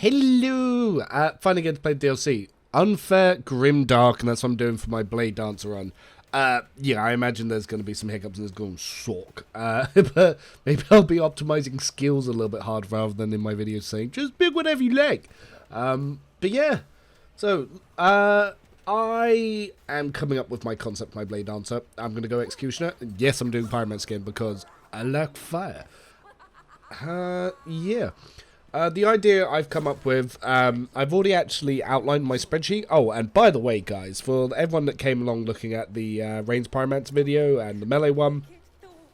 Hello! Finally get to play DLC. Unfair, grim, dark, and that's what I'm doing for my Blade Dancer run. Yeah, I imagine there's going to be some hiccups and it's going to suck. But maybe I'll be optimizing skills a little bit hard rather than in my videos saying, just pick whatever you like. But yeah, so, I am coming up with my concept, my Blade Dancer. I'm going to go Executioner. Yes, I'm doing Pyromancer again because I like fire. Yeah. The idea I've come up with, I've already actually outlined my spreadsheet. Oh, and by the way, guys, for everyone that came along looking at the Reigns Pyromancer video and the Melee one,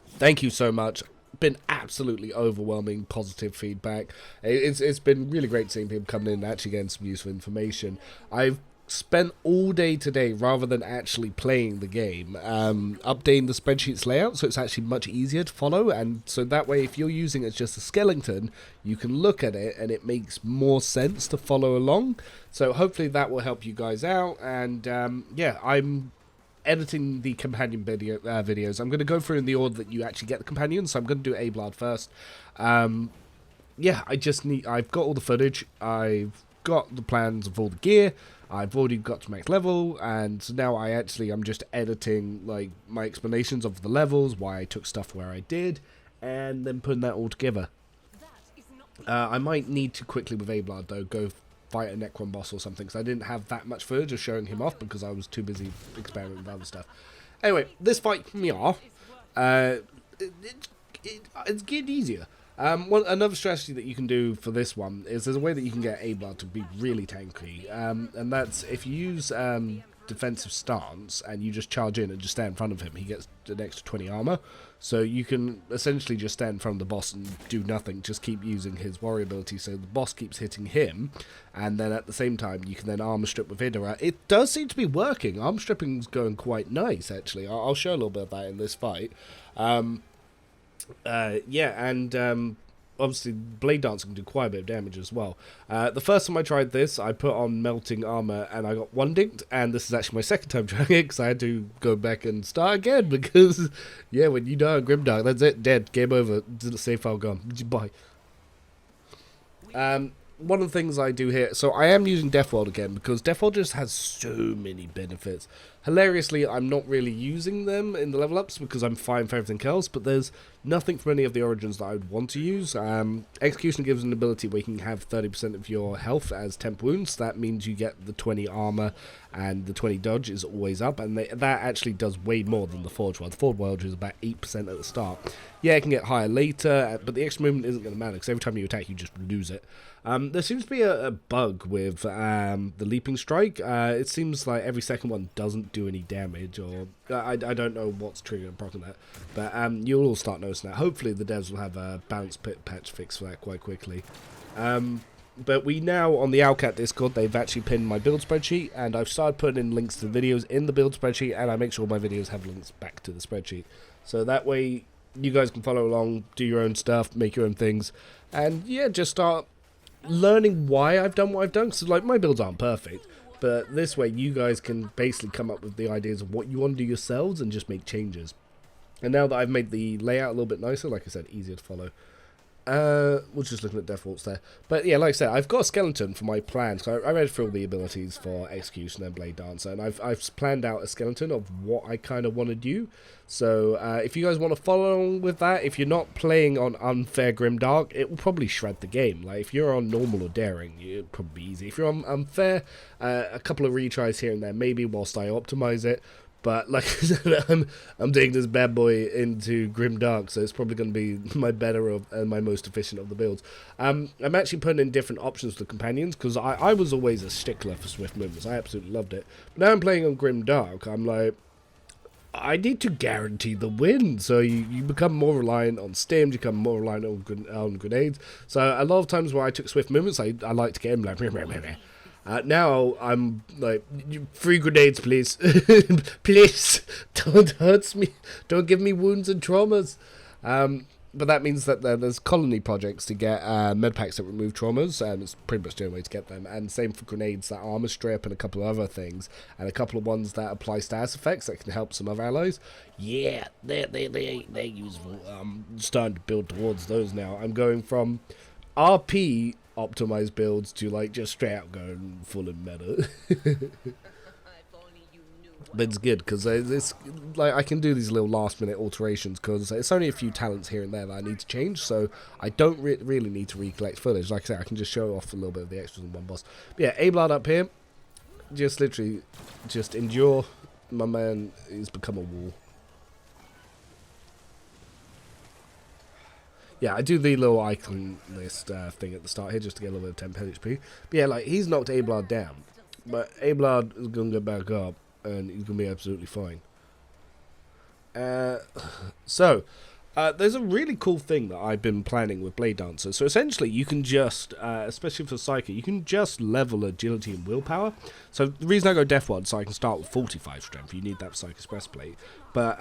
thank you so much. Been absolutely overwhelming positive feedback. It's been really great seeing people coming in and actually getting some useful information. I've spent all day today, rather than actually playing the game, updating the spreadsheet's layout so it's actually much easier to follow, and so that way if you're using it as just a skeleton, you can look at it and it makes more sense to follow along. So hopefully that will help you guys out. And yeah, I'm editing the companion videos. I'm going to go through in the order that you actually get the companions, so I'm going to do Ablard first. Yeah, I've got all the footage, I've got the plans of all the gear, I've already got to max level, and so now I'm just editing like my explanations of the levels, why I took stuff where I did, and then putting that all together. I might need to quickly with Ablard though go fight a Necron boss or something, because I didn't have that much footage of showing him off because I was too busy experimenting with other stuff. Anyway, this fight, it's getting easier. Another strategy that you can do for this one is there's a way that you can get Ablard to be really tanky, and that's if you use defensive stance and you just charge in and just stand in front of him, he gets an extra 20 armor. So you can essentially just stand in front of the boss and do nothing, just keep using his warrior ability so the boss keeps hitting him, and then at the same time you can then armor strip with Idra. It does seem to be working. Armor stripping's going quite nice actually. I'll show a little bit of that in this fight. Yeah, and obviously Blade Dancer can do quite a bit of damage as well. The first time I tried this, I put on melting armor and I got one dinked, and this is actually my second time trying it because I had to go back and start again because, yeah, when you die on Grimdark, that's it, dead, game over, save file gone, bye. One of the things I do here, so I am using Deathworld again because Deathworld just has so many benefits. Hilariously, I'm not really using them in the level ups because I'm fine for everything else, but there's nothing from any of the origins that I would want to use. Execution gives an ability where you can have 30% of your health as temp wounds. That means you get the 20 armor and the 20 dodge is always up, and that actually does way more than the Forge World. The Forge World is about 8% at the start. Yeah, it can get higher later, but the extra movement isn't going to matter because every time you attack you just lose it. There seems to be a bug with the Leaping Strike. It seems like every second one doesn't do any damage, or I don't know what's triggering and proccing that, but you'll all start noticing that. Hopefully the devs will have a balance pit patch fix for that quite quickly. But we now, on the Owlcat Discord, they've actually pinned my build spreadsheet, and I've started putting in links to the videos in the build spreadsheet, and I make sure my videos have links back to the spreadsheet. So that way you guys can follow along, do your own stuff, make your own things, and yeah, just start learning why I've done what I've done. So like, my builds aren't perfect, but this way you guys can basically come up with the ideas of what you want to do yourselves and just make changes. And now that I've made the layout a little bit nicer, like I said, easier to follow, we're just looking at defaults there. But yeah, like I said, I've got a skeleton for my plans. So I read through all the abilities for Execution and Blade Dancer, and I've planned out a skeleton of what I kind of want to do. So if you guys want to follow along with that, if you're not playing on Unfair Grimdark, it will probably shred the game. Like if you're on Normal or Daring, it'll probably be easy. If you're on Unfair, a couple of retries here and there, maybe whilst I optimize it. But like I said, I'm taking this bad boy into Grimdark, so it's probably going to be my better and my most efficient of the builds. I'm actually putting in different options for companions, because I was always a stickler for swift movements. I absolutely loved it. But now I'm playing on Grimdark, I'm like, I need to guarantee the win. So you become more reliant on stims, you become more reliant on grenades. So a lot of times where I took swift movements, I like to get him like, now I'm like, 3 grenades please. Please don't hurt me, don't give me wounds and traumas. But that means that there's colony projects to get medpacks that remove traumas, and it's pretty much the only way to get them. And same for grenades, that armor strip and a couple of other things, and a couple of ones that apply status effects that can help some other allies. Yeah, they're useful. I'm starting to build towards those now. I'm going from RP optimize builds to like just straight out go full in meta. But it's good because it's like I can do these little last minute alterations because it's only a few talents here and there that I need to change, so I don't really need to recollect footage. Like I said, I can just show off a little bit of the extras in one boss. But yeah, A-Blood up here, just literally just endure. My man has become a wall. Yeah, I do the little icon list thing at the start here just to get a little bit of 10 HP. But yeah, like he's knocked A-Blood down, but A-Blood is going to go back up. And he's going to be absolutely fine. There's a really cool thing that I've been planning with Blade Dancer. So essentially, you can just, especially for Psyker, you can just level agility and willpower. So the reason I go Death Ward, so I can start with 45 strength. You need that for Psyker Breastplate. But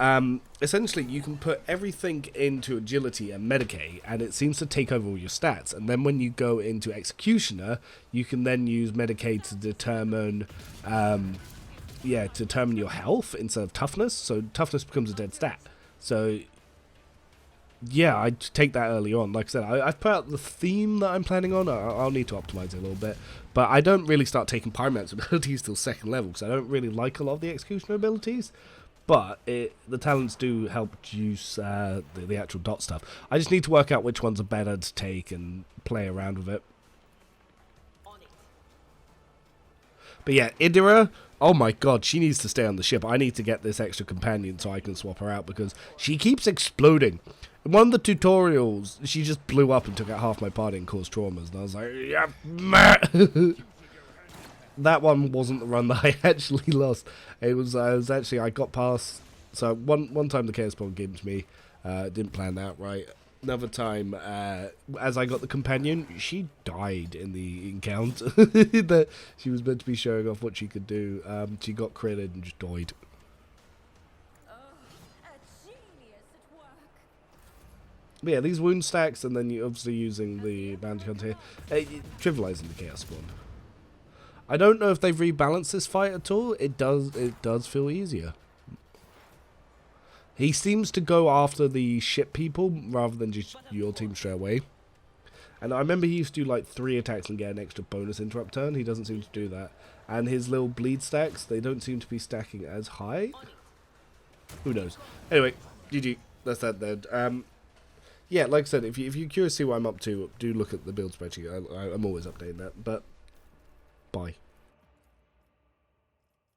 essentially, you can put everything into agility and Medicae, and it seems to take over all your stats. And then when you go into Executioner, you can then use Medicae to determine... determine your health instead of toughness. So toughness becomes a dead stat. So yeah, I take that early on. Like I said, I've put out the theme that I'm planning on. I'll need to optimize it a little bit. But I don't really start taking Pyromancer abilities till second level because I don't really like a lot of the Executioner abilities. But the talents do help juice the actual dot stuff. I just need to work out which ones are better to take and play around with it. But yeah, Idira, oh my god, she needs to stay on the ship. I need to get this extra companion so I can swap her out because she keeps exploding. In one of the tutorials, she just blew up and took out half my party and caused traumas. And I was like, yeah, meh. That one wasn't the run that I actually lost. It was actually, I got past... So one time the Chaos Bomb gimped me. Didn't plan that right. Another time, as I got the companion, she died in the encounter. That she was meant to be showing off what she could do. She got critted and just died. But yeah, these wound stacks, and then you obviously using the bounty hunter here, trivializing the chaos spawn. I don't know if they've rebalanced this fight at all. It does feel easier. He seems to go after the ship people rather than just your team straight away. And I remember he used to do like 3 attacks and get an extra bonus interrupt turn. He doesn't seem to do that. And his little bleed stacks, they don't seem to be stacking as high. Who knows? Anyway, GG. That's that then. Yeah, like I said, if you're curious to see what I'm up to, do look at the build spreadsheet. I'm always updating that. But, bye.